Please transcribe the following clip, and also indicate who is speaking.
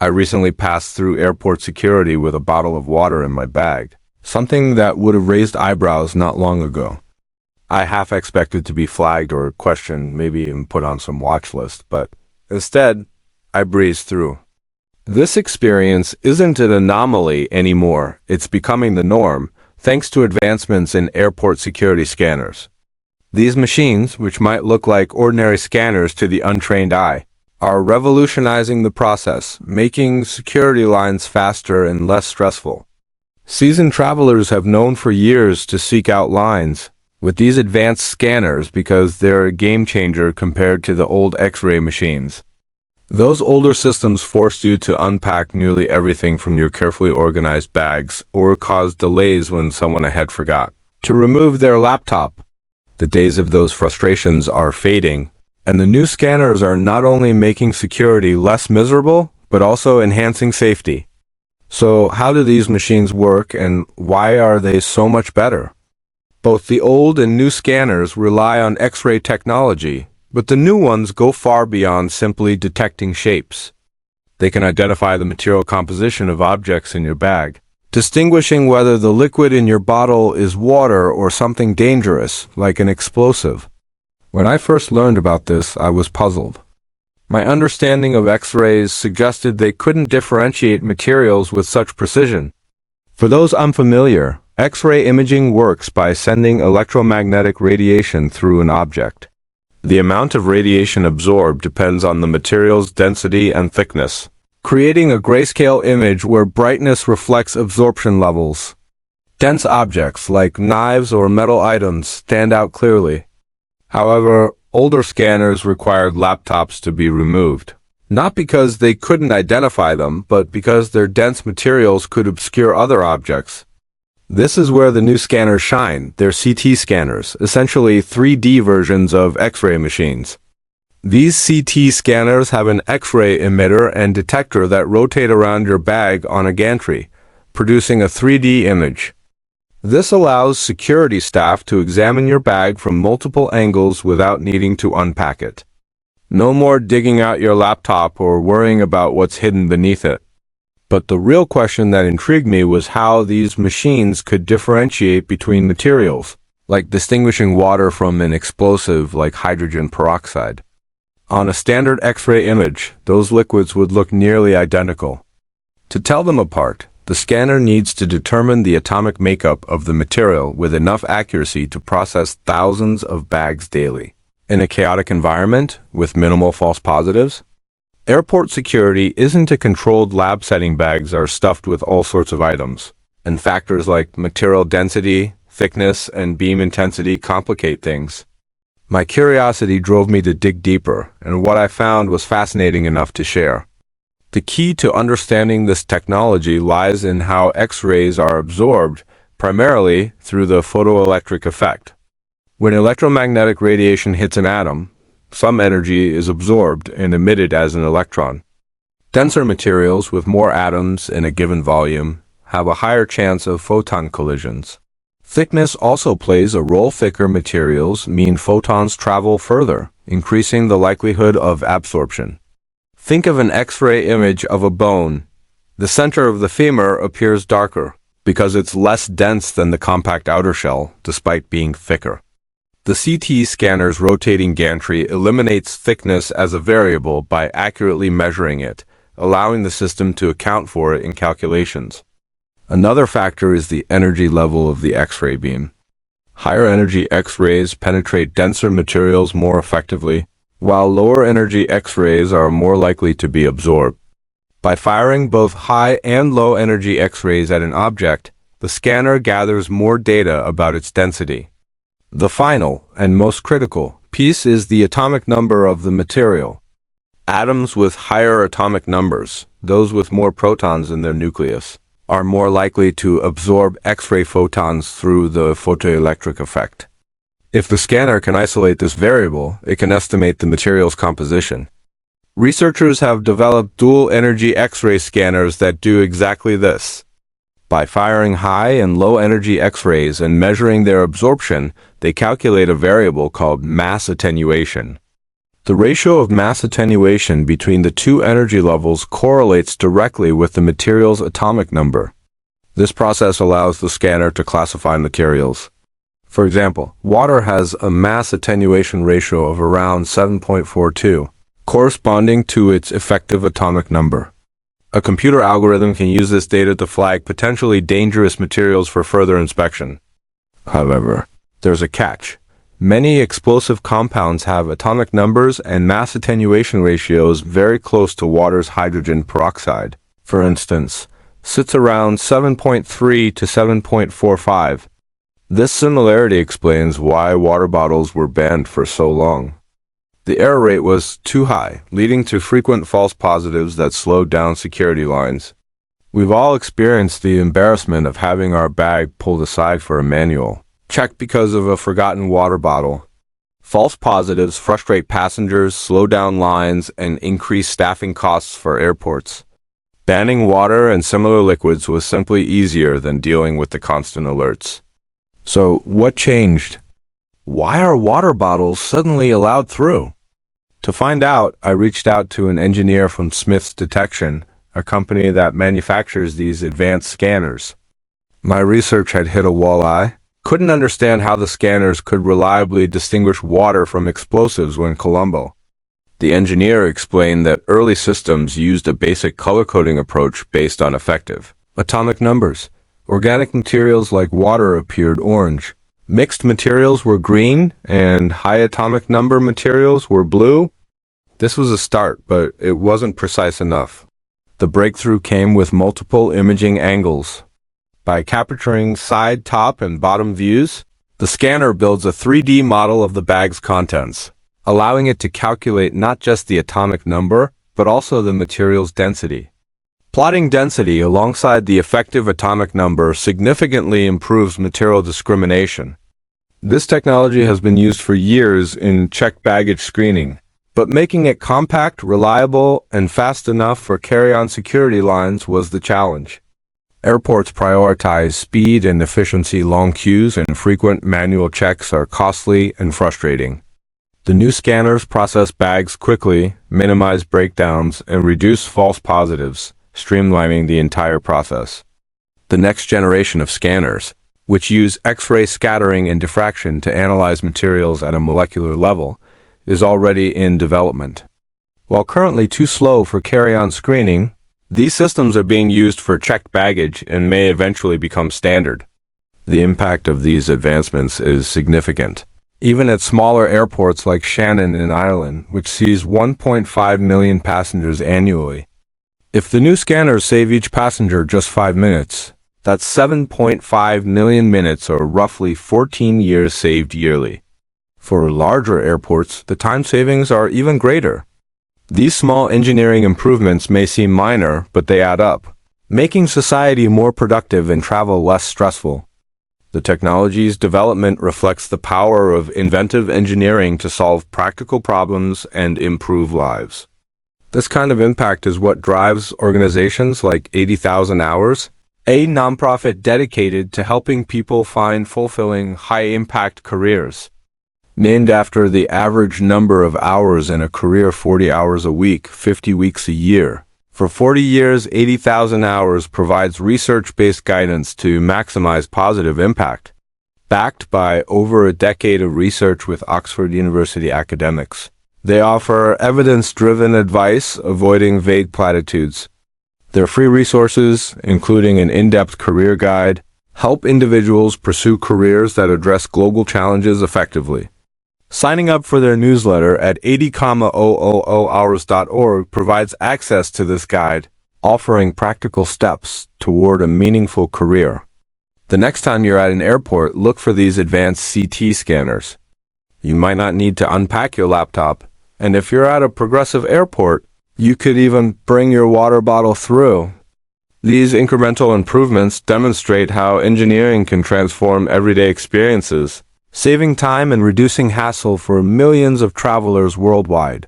Speaker 1: I recently passed through airport security with a bottle of water in my bag, something that would have raised eyebrows not long ago. I half expected to be flagged or questioned, maybe even put on some watch list, but instead, I breezed through. This experience isn't an anomaly anymore. It's becoming the norm, thanks to advancements in airport security scanners. These machines, which might look like ordinary scanners to the untrained eye, are revolutionizing the process, making security lines faster and less stressful. Seasoned travelers have known for years to seek out lines with these advanced scanners because they're a game changer compared to the old X-ray machines. Those older systems forced you to unpack nearly everything from your carefully organized bags or caused delays when someone ahead forgot to remove their laptop. The days of those frustrations are fading, and the new scanners are not only making security less miserable, but also enhancing safety. So how do these machines work, and why are they so much better? Both the old and new scanners rely on X-ray technology, but the new ones go far beyond simply detecting shapes. They can identify the material composition of objects in your bag, distinguishing whether the liquid in your bottle is water or something dangerous, like an explosive. When I first learned about this, I was puzzled. My understanding of X-rays suggested they couldn't differentiate materials with such precision. For those unfamiliar, X-ray imaging works by sending electromagnetic radiation through an object. The amount of radiation absorbed depends on the material's density and thickness, creating a grayscale image where brightness reflects absorption levels. Dense objects like knives or metal items stand out clearly. However, older scanners required laptops to be removed, not because they couldn't identify them, but because their dense materials could obscure other objects. This is where the new scanners shine. They're CT scanners, essentially 3D versions of X-ray machines. These CT scanners have an X-ray emitter and detector that rotate around your bag on a gantry, producing a 3D image. This allows security staff to examine your bag from multiple angles without needing to unpack it. No more digging out your laptop or worrying about what's hidden beneath it. But the real question that intrigued me was how these machines could differentiate between materials, like distinguishing water from an explosive like hydrogen peroxide. On a standard X-ray image, those liquids would look nearly identical. To tell them apart, the scanner needs to determine the atomic makeup of the material with enough accuracy to process thousands of bags daily. In a chaotic environment, with minimal false positives, airport security isn't a controlled lab setting. Bags are stuffed with all sorts of items, and factors like material density, thickness, and beam intensity complicate things. My curiosity drove me to dig deeper, and what I found was fascinating enough to share. The key to understanding this technology lies in how X-rays are absorbed, primarily through the photoelectric effect. When electromagnetic radiation hits an atom, some energy is absorbed and emitted as an electron. Denser materials with more atoms in a given volume have a higher chance of photon collisions. Thickness also plays a role. Thicker materials mean photons travel further, increasing the likelihood of absorption. Think of an X-ray image of a bone. The center of the femur appears darker because it's less dense than the compact outer shell, despite being thicker. The CT scanner's rotating gantry eliminates thickness as a variable by accurately measuring it, allowing the system to account for it in calculations. Another factor is the energy level of the X-ray beam. Higher energy X-rays penetrate denser materials more effectively, while lower energy X-rays are more likely to be absorbed. By firing both high and low energy X-rays at an object, the scanner gathers more data about its density. The final, and most critical, piece is the atomic number of the material. Atoms with higher atomic numbers, those with more protons in their nucleus, are more likely to absorb X-ray photons through the photoelectric effect. If the scanner can isolate this variable, it can estimate the material's composition. Researchers have developed dual-energy X-ray scanners that do exactly this. By firing high and low-energy X-rays and measuring their absorption, they calculate a variable called mass attenuation. The ratio of mass attenuation between the two energy levels correlates directly with the material's atomic number. This process allows the scanner to classify materials. For example, water has a mass attenuation ratio of around 7.42, corresponding to its effective atomic number. A computer algorithm can use this data to flag potentially dangerous materials for further inspection. However, there's a catch. Many explosive compounds have atomic numbers and mass attenuation ratios very close to water's hydrogen peroxide. For instance, sits around 7.3 to 7.45. This similarity explains why water bottles were banned for so long. The error rate was too high, leading to frequent false positives that slowed down security lines. We've all experienced the embarrassment of having our bag pulled aside for a manual check because of a forgotten water bottle. False positives frustrate passengers, slow down lines, and increase staffing costs for airports. Banning water and similar liquids was simply easier than dealing with the constant alerts. So, what changed? Why are water bottles suddenly allowed through? To find out, I reached out to an engineer from Smith's Detection, a company that manufactures these advanced scanners. My research had hit a wall-eye. Couldn't understand how the scanners could reliably distinguish water from explosives when Colombo. The engineer explained that early systems used a basic color-coding approach based on effective atomic numbers. Organic materials like water appeared orange. Mixed materials were green, and high atomic number materials were blue. This was a start, but it wasn't precise enough. The breakthrough came with multiple imaging angles. By capturing side, top, and bottom views, the scanner builds a 3D model of the bag's contents, allowing it to calculate not just the atomic number, but also the material's density. Plotting density alongside the effective atomic number significantly improves material discrimination. This technology has been used for years in checked baggage screening, but making it compact, reliable, and fast enough for carry-on security lines was the challenge. Airports prioritize speed and efficiency. Long queues and frequent manual checks are costly and frustrating. The new scanners process bags quickly, minimize breakdowns, and reduce false positives, streamlining the entire process. The next generation of scanners, which use X-ray scattering and diffraction to analyze materials at a molecular level, is already in development. While currently too slow for carry-on screening, these systems are being used for checked baggage and may eventually become standard. The impact of these advancements is significant. Even at smaller airports like Shannon in Ireland, which sees 1.5 million passengers annually. If the new scanners save each passenger just 5 minutes, that's 7.5 million minutes, or roughly 14 years saved yearly. For larger airports, the time savings are even greater. These small engineering improvements may seem minor, but they add up, making society more productive and travel less stressful. The technology's development reflects the power of inventive engineering to solve practical problems and improve lives. This kind of impact is what drives organizations like 80,000 Hours, a nonprofit dedicated to helping people find fulfilling, high-impact careers. Named after the average number of hours in a career, 40 hours a week, 50 weeks a year. For 40 years, 80,000 Hours provides research-based guidance to maximize positive impact. Backed by over a decade of research with Oxford University academics, they offer evidence-driven advice, avoiding vague platitudes. Their free resources, including an in-depth career guide, help individuals pursue careers that address global challenges effectively. Signing up for their newsletter at 80,000hours.org provides access to this guide, offering practical steps toward a meaningful career. The next time you're at an airport, look for these advanced CT scanners. You might not need to unpack your laptop, and if you're at a progressive airport, you could even bring your water bottle through. These incremental improvements demonstrate how engineering can transform everyday experiences, saving time and reducing hassle for millions of travelers worldwide.